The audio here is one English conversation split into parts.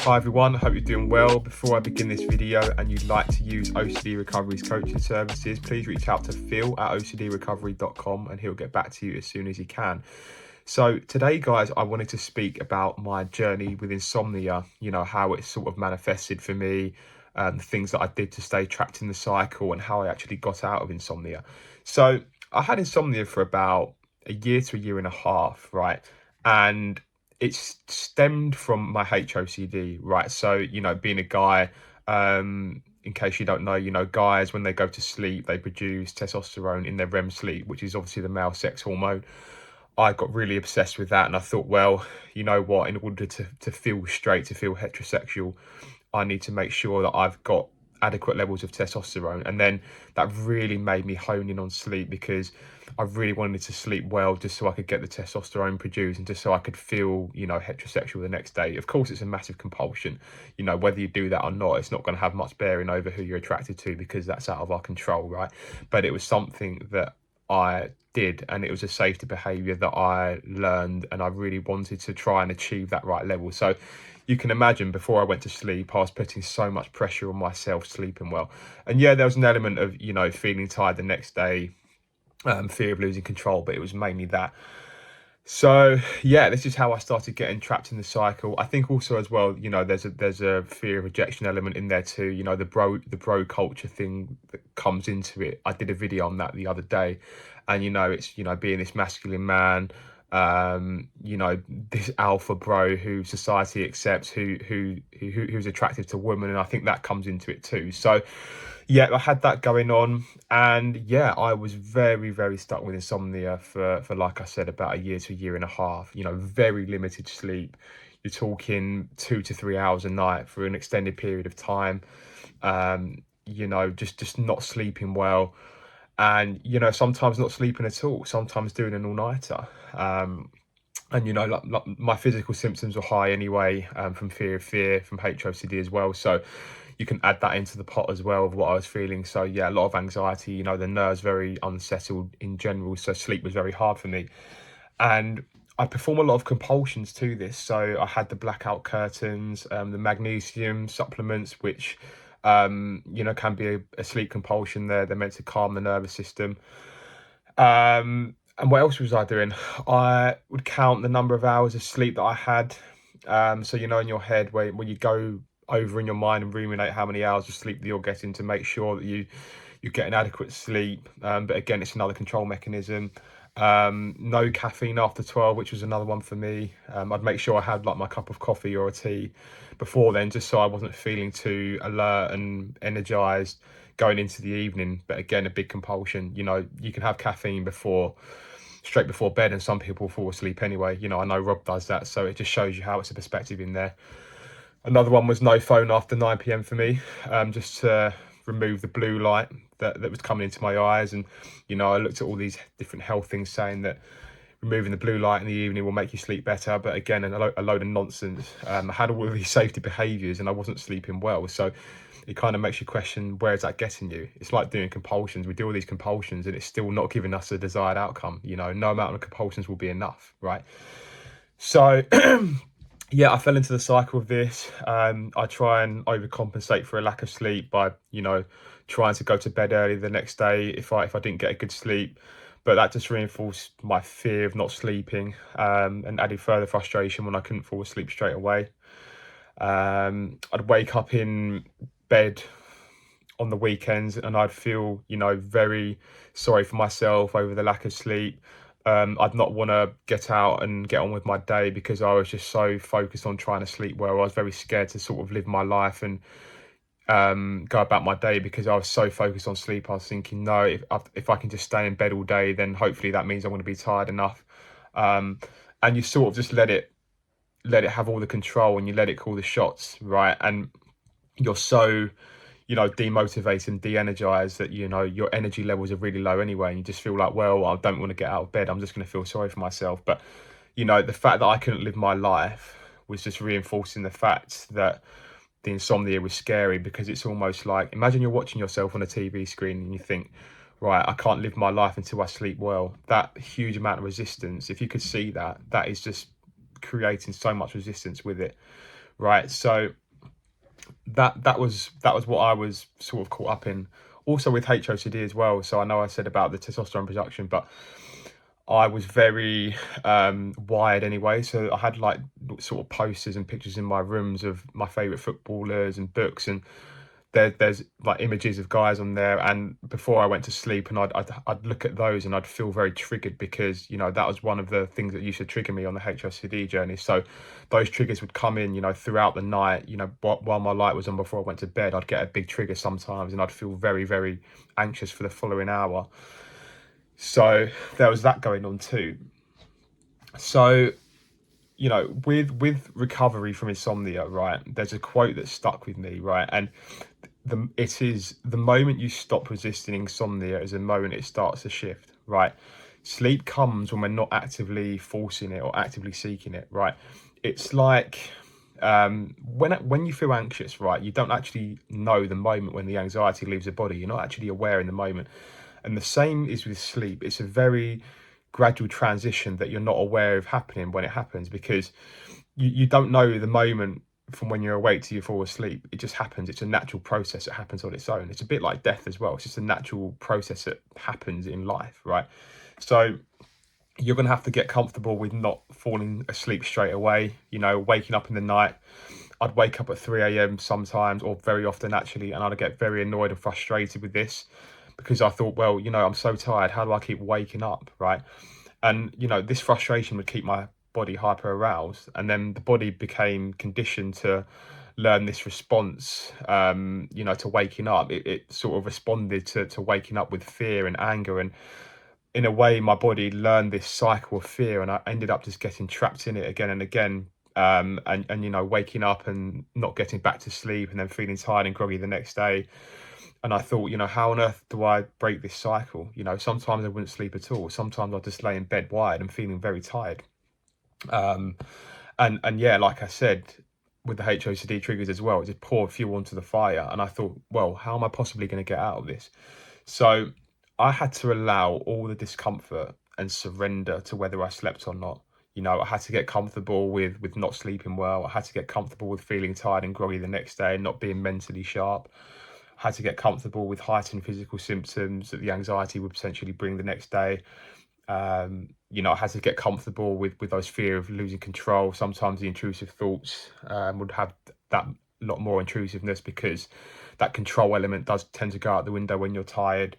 Hi everyone, I hope you're doing well. Before I begin this video and you'd like to use OCD Recovery's coaching services, please reach out to Phil at ocdrecovery.com and he'll get back to you as soon as he can. So today, guys, I wanted to speak about my journey with insomnia, how it sort of manifested for me, the things that I did to stay trapped in the cycle and how I actually got out of insomnia. So I had insomnia for about a year to a year and a half, right? And it's stemmed from my HOCD, right? So, being a guy, in case you don't know, guys, when they go to sleep, they produce testosterone in their REM sleep, which is obviously the male sex hormone. I got really obsessed with that and I thought, well, you know what, in order to feel straight, to feel heterosexual, I need to make sure that I've got adequate levels of testosterone. And then that really made me hone in on sleep because I really wanted to sleep well just so I could get the testosterone produced and just so I could feel, heterosexual the next day. Of course, it's a massive compulsion. Whether you do that or not, it's not going to have much bearing over who you're attracted to because that's out of our control, right? But it was something that I did, and it was a safety behavior that I learned, and I really wanted to try and achieve that right level. So you can imagine before I went to sleep, I was putting so much pressure on myself sleeping well. And yeah, there was an element of, feeling tired the next day, fear of losing control, but it was mainly that. So yeah, this is how I started getting trapped in the cycle. I think also as well, there's a fear of rejection element in there too. The bro culture thing that comes into it. I did a video on that the other day, and it's being this masculine man, this alpha bro who society accepts, who's attractive to women, and I think that comes into it too. So yeah, I had that going on, and yeah, I was very, very stuck with insomnia for like I said, about a year to a year and a half. Very limited sleep. You're talking 2 to 3 hours a night for an extended period of time. Just not sleeping well, and sometimes not sleeping at all. Sometimes doing an all-nighter. And like my physical symptoms were high anyway, from fear, from HOCD as well. So you can add that into the pot as well of what I was feeling. So yeah, a lot of anxiety, the nerves very unsettled in general. So sleep was very hard for me. And I perform a lot of compulsions to this. So I had the blackout curtains, the magnesium supplements, which, can be a sleep compulsion. They're meant to calm the nervous system. And what else was I doing? I would count the number of hours of sleep that I had. So in your head, when you go over in your mind and ruminate how many hours of sleep that you're getting to make sure that you're getting adequate sleep. But again, it's another control mechanism. No caffeine after 12, which was another one for me. I'd make sure I had like my cup of coffee or a tea before then, just so I wasn't feeling too alert and energized going into the evening. But again, a big compulsion. You can have caffeine straight before bed, and some people fall asleep anyway. I know Rob does that, so it just shows you how it's a perspective in there. Another one was no phone after 9 p.m. for me, just to remove the blue light that was coming into my eyes. And I looked at all these different health things saying that removing the blue light in the evening will make you sleep better, but again, a load of nonsense. I had all of these safety behaviors and I wasn't sleeping well, so it kind of makes you question, where is that getting you? It's like doing compulsions. We do all these compulsions and it's still not giving us a desired outcome. No amount of compulsions will be enough, right? So yeah, I fell into the cycle of this. I try and overcompensate for a lack of sleep by, trying to go to bed early the next day if I didn't get a good sleep. But that just reinforced my fear of not sleeping, and added further frustration when I couldn't fall asleep straight away. I'd wake up in bed on the weekends and I'd feel, very sorry for myself over the lack of sleep. I'd not want to get out and get on with my day because I was just so focused on trying to sleep well. I was very scared to sort of live my life and go about my day because I was so focused on sleep. I was thinking, no, if I can just stay in bed all day, then hopefully that means I'm going to be tired enough. And you sort of just let it have all the control and you let it call the shots, right? And you're so demotivated and de-energized that your energy levels are really low anyway, and you just feel like, well, I don't want to get out of bed, I'm just going to feel sorry for myself. But the fact that I couldn't live my life was just reinforcing the fact that the insomnia was scary, because it's almost like, imagine you're watching yourself on a TV screen and you think, right, I can't live my life until I sleep well. That huge amount of resistance, if you could see that, that is just creating so much resistance with it, right? So that was what I was sort of caught up in. Also with HOCD as well. So I know I said about the testosterone production, but I was very wired anyway. So I had like sort of posters and pictures in my rooms of my favorite footballers and books, and there's like images of guys on there. And before I went to sleep, and I'd look at those, and I'd feel very triggered because that was one of the things that used to trigger me on the HOCD journey. So those triggers would come in, throughout the night. While my light was on before I went to bed, I'd get a big trigger sometimes, and I'd feel very, very anxious for the following hour. So there was that going on too. So with recovery from insomnia, right, there's a quote that stuck with me, right? And it is the moment you stop resisting insomnia is the moment it starts to shift, right? Sleep comes when we're not actively forcing it or actively seeking it, right? It's like when you feel anxious, right, you don't actually know the moment when the anxiety leaves the body. You're not actually aware in the moment. And the same is with sleep. It's a very gradual transition that you're not aware of happening when it happens, because you don't know the moment from when you're awake to you fall asleep. It just happens. It's a natural process that happens on its own. It's a bit like death as well. It's just a natural process that happens in life, right? So you're going to have to get comfortable with not falling asleep straight away, waking up in the night. I'd wake up at 3 a.m. sometimes, or very often actually, and I'd get very annoyed and frustrated with this because I thought, well, I'm so tired. How do I keep waking up, right? And, this frustration would keep my body hyper aroused. And then the body became conditioned to learn this response, to waking up. It sort of responded to waking up with fear and anger. And in a way, my body learned this cycle of fear, and I ended up just getting trapped in it again and again. And waking up and not getting back to sleep, and then feeling tired and groggy the next day. And I thought, how on earth do I break this cycle? Sometimes I wouldn't sleep at all. Sometimes I'd just lay in bed wired and feeling very tired. And yeah, like I said, with the HOCD triggers as well, it just poured fuel onto the fire. And I thought, well, how am I possibly going to get out of this? So I had to allow all the discomfort and surrender to whether I slept or not. I had to get comfortable with not sleeping well. I had to get comfortable with feeling tired and groggy the next day and not being mentally sharp. I had to get comfortable with heightened physical symptoms that the anxiety would potentially bring the next day. I had to get comfortable with those fear of losing control. Sometimes the intrusive thoughts would have that lot more intrusiveness, because that control element does tend to go out the window when you're tired.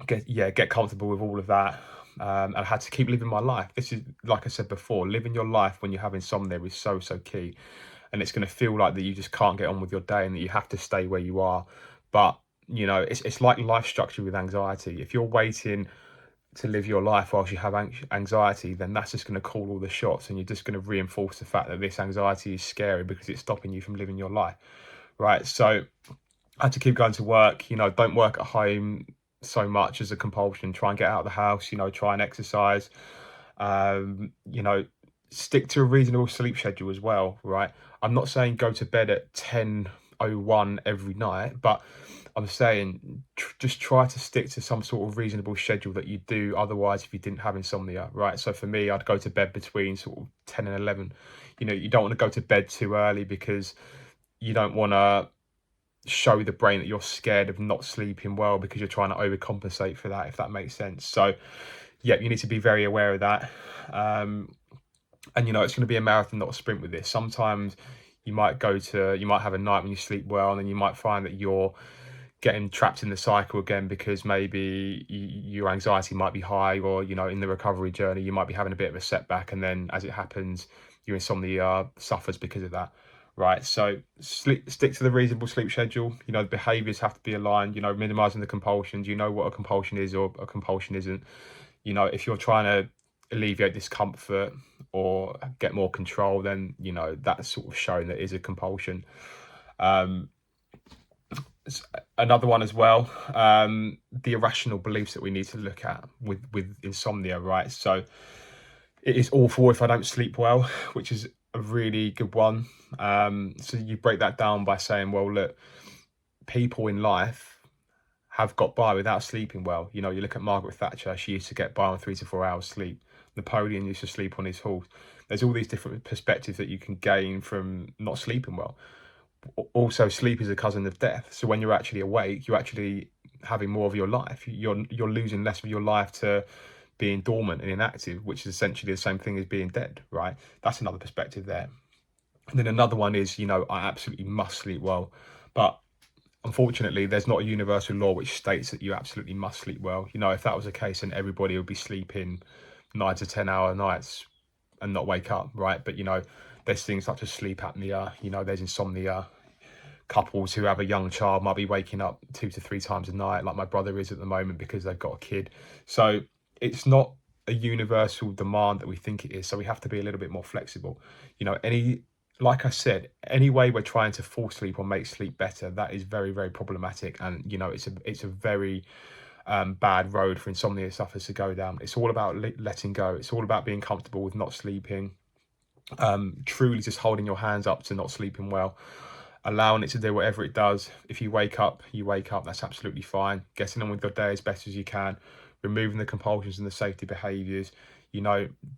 Get comfortable with all of that. And I had to keep living my life. This is, like I said before, living your life when you have insomnia is so key. And it's going to feel like that you just can't get on with your day and that you have to stay where you are. But it's like life structure with anxiety. If you're waiting to live your life whilst you have anxiety, then that's just going to call all the shots, and you're just going to reinforce the fact that this anxiety is scary because it's stopping you from living your life, right? So I had to keep going to work. Don't work at home so much as a compulsion. Try and get out of the house. Try and exercise. Stick to a reasonable sleep schedule as well, right? I'm not saying go to bed at 10:01 every night, but I'm saying just try to stick to some sort of reasonable schedule that you do otherwise if you didn't have insomnia, right? So for me, I'd go to bed between sort of 10 and 11. You don't want to go to bed too early, because you don't want to show the brain that you're scared of not sleeping well because you're trying to overcompensate for that, if that makes sense. So yeah, you need to be very aware of that. And it's going to be a marathon, not a sprint with this. Sometimes you might have a night when you sleep well, and then you might find that you're getting trapped in the cycle again because maybe your anxiety might be high, or in the recovery journey you might be having a bit of a setback, and then as it happens your insomnia suffers because of that, right? So stick to the reasonable sleep schedule. The behaviors have to be aligned, minimizing the compulsions. What a compulsion is or a compulsion isn't. If you're trying to alleviate discomfort or get more control, then that's sort of showing that is a compulsion. Another one as well, the irrational beliefs that we need to look at with insomnia, right? So it is awful if I don't sleep well, which is a really good one. So you break that down by saying, well, look, people in life have got by without sleeping well. You look at Margaret Thatcher, she used to get by on 3 to 4 hours sleep. Napoleon used to sleep on his horse. There's all these different perspectives that you can gain from not sleeping well. Also, sleep is a cousin of death. So when you're actually awake, you're actually having more of your life. You're losing less of your life to being dormant and inactive, which is essentially the same thing as being dead, right? That's another perspective there. And then another one is, I absolutely must sleep well, but unfortunately, there's not a universal law which states that you absolutely must sleep well. If that was the case, then everybody would be sleeping 9 to 10 hour nights and not wake up, right? But there's things such as sleep apnea. There's insomnia. Couples who have a young child might be waking up 2 to 3 times a night, like my brother is at the moment, because they've got a kid. So it's not a universal demand that we think it is. So we have to be a little bit more flexible. Like I said, any way we're trying to force sleep or make sleep better, that is very, very problematic. And it's a very bad road for insomnia sufferers to go down. It's all about letting go. It's all about being comfortable with not sleeping, truly just holding your hands up to not sleeping well, allowing it to do whatever it does. If you wake up, you wake up. That's absolutely fine. Getting on with your day as best as you can, removing the compulsions and the safety behaviors,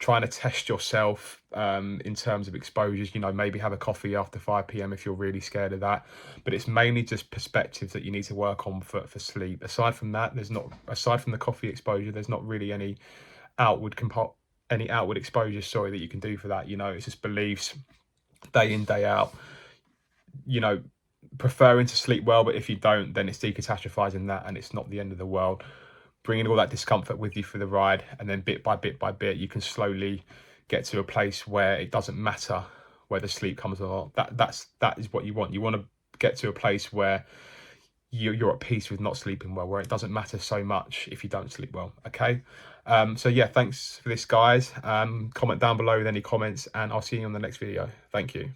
trying to test yourself in terms of exposures. Maybe have a coffee after 5 p.m. if you're really scared of that. But it's mainly just perspectives that you need to work on for sleep. Aside from that, aside from the coffee exposure, there's not really any outward exposure, that you can do for that. It's just beliefs, day in, day out, preferring to sleep well, but if you don't, then it's decatastrophizing that, and it's not the end of the world. Bringing all that discomfort with you for the ride, and then bit by bit, you can slowly get to a place where it doesn't matter whether sleep comes or not. That is what you want. You want to get to a place where you're at peace with not sleeping well, where it doesn't matter so much if you don't sleep well. Okay. So yeah, thanks for this, guys. Comment down below with any comments, and I'll see you on the next video. Thank you.